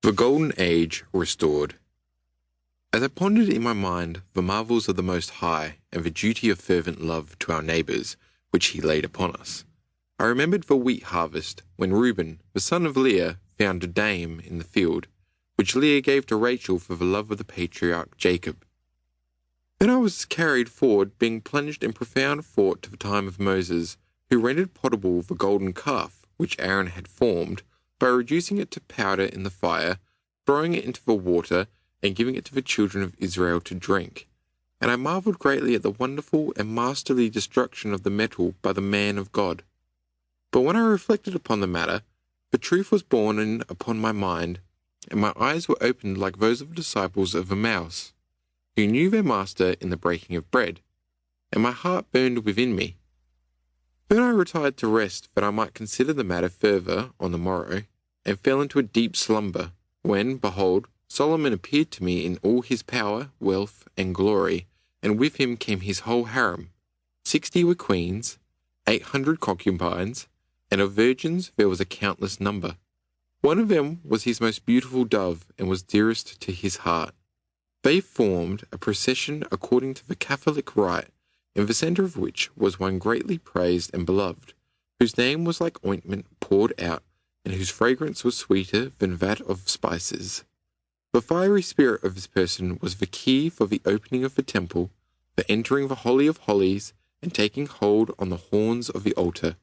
The Golden Age Restored. As I pondered in my mind the marvels of the Most High and the duty of fervent love to our neighbours, which he laid upon us, I remembered the wheat harvest, when Reuben, the son of Leah, found a dame in the field, which Leah gave to Rachel for the love of the patriarch Jacob. Then I was carried forward, being plunged in profound thought to the time of Moses, who rendered potable the golden calf which Aaron had formed, by reducing it to powder in the fire, throwing it into the water, and giving it to the children of Israel to drink. And I marvelled greatly at the wonderful and masterly destruction of the metal by the man of God. But when I reflected upon the matter, the truth was borne in upon my mind, and my eyes were opened like those of the disciples of Emmaus, who knew their master in the breaking of bread, and my heart burned within me. Then I retired to rest, that I might consider the matter further on the morrow, and fell into a deep slumber, when, behold, Solomon appeared to me in all his power, wealth, and glory, and with him came his whole harem. 60 were queens, 800 concubines, and of virgins there was a countless number. One of them was his most beautiful dove, and was dearest to his heart. They formed a procession according to the Catholic rite, in the centre of which was one greatly praised and beloved, whose name was like ointment poured out, and whose fragrance was sweeter than that of spices. The fiery spirit of this person was the key for the opening of the temple, for entering the Holy of Holies, and taking hold on the horns of the altar.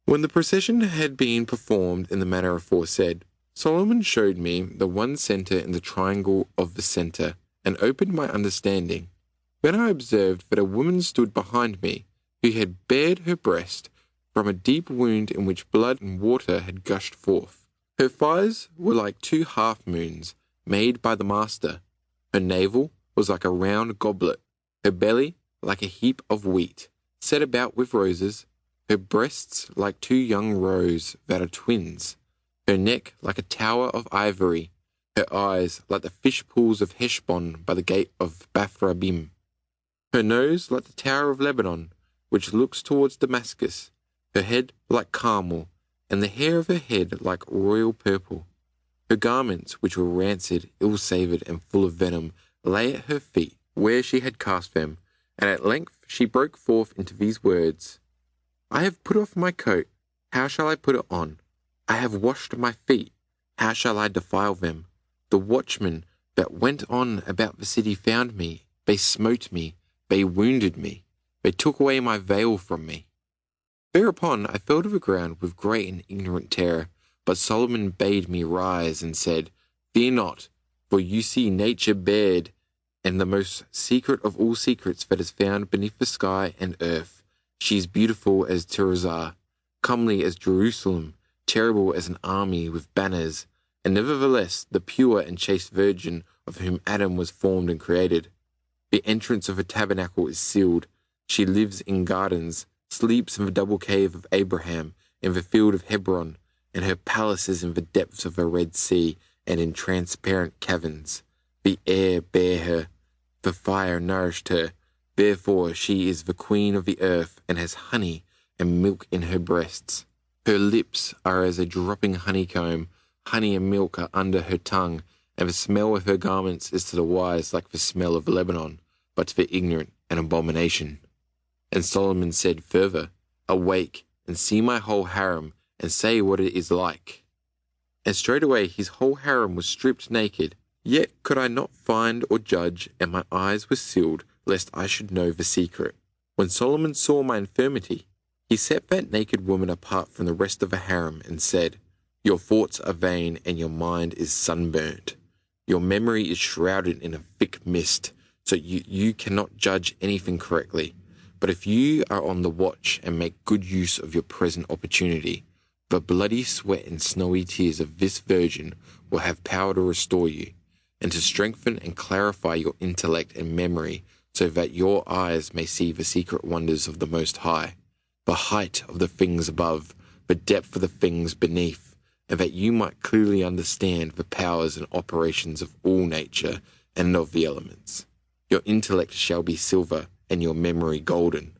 When the procession had been performed in the manner aforesaid, Solomon showed me the one centre in the triangle of the centre, and opened my understanding. Then I observed that a woman stood behind me, who had bared her breast from a deep wound in which blood and water had gushed forth. Her thighs were like 2 half-moons, made by the master. Her navel was like a round goblet, her belly like a heap of wheat, set about with roses, her breasts like 2 young roes that are twins, her neck like a tower of ivory, her eyes like the fish pools of Heshbon by the gate of Baphrabim, her nose like the tower of Lebanon, which looks towards Damascus, her head like Carmel, and the hair of her head like royal purple. Her garments, which were rancid, ill-savoured, and full of venom, lay at her feet, where she had cast them, and at length she broke forth into these words, I have put off my coat, how shall I put it on? I have washed my feet, how shall I defile them? The watchmen that went on about the city found me, they smote me, they wounded me, they took away my veil from me. Thereupon I fell to the ground with great and ignorant terror, but Solomon bade me rise and said, Fear not, for you see nature bared, and the most secret of all secrets that is found beneath the sky and earth. She is beautiful as Tirzah, comely as Jerusalem, terrible as an army with banners, and nevertheless the pure and chaste virgin of whom Adam was formed and created. The entrance of her tabernacle is sealed. She lives in gardens, sleeps in the double cave of Abraham, in the field of Hebron, and her palace is in the depths of the Red Sea, and in transparent caverns. The air bare her, the fire nourished her, therefore she is the queen of the earth, and has honey and milk in her breasts. Her lips are as a dropping honeycomb, honey and milk are under her tongue, and the smell of her garments is to the wise like the smell of Lebanon, but to the ignorant an abomination. And Solomon said further, Awake, and see my whole harem, and say what it is like. And straightway his whole harem was stripped naked. Yet could I not find or judge, and my eyes were sealed, lest I should know the secret. When Solomon saw my infirmity, he set that naked woman apart from the rest of the harem, and said, Your thoughts are vain, and your mind is sunburnt. Your memory is shrouded in a thick mist, so you cannot judge anything correctly. But if you are on the watch and make good use of your present opportunity, the bloody sweat and snowy tears of this virgin will have power to restore you, and to strengthen and clarify your intellect and memory, so that your eyes may see the secret wonders of the Most High, the height of the things above, the depth of the things beneath, and that you might clearly understand the powers and operations of all nature and of the elements. Your intellect shall be silver, and your memory golden.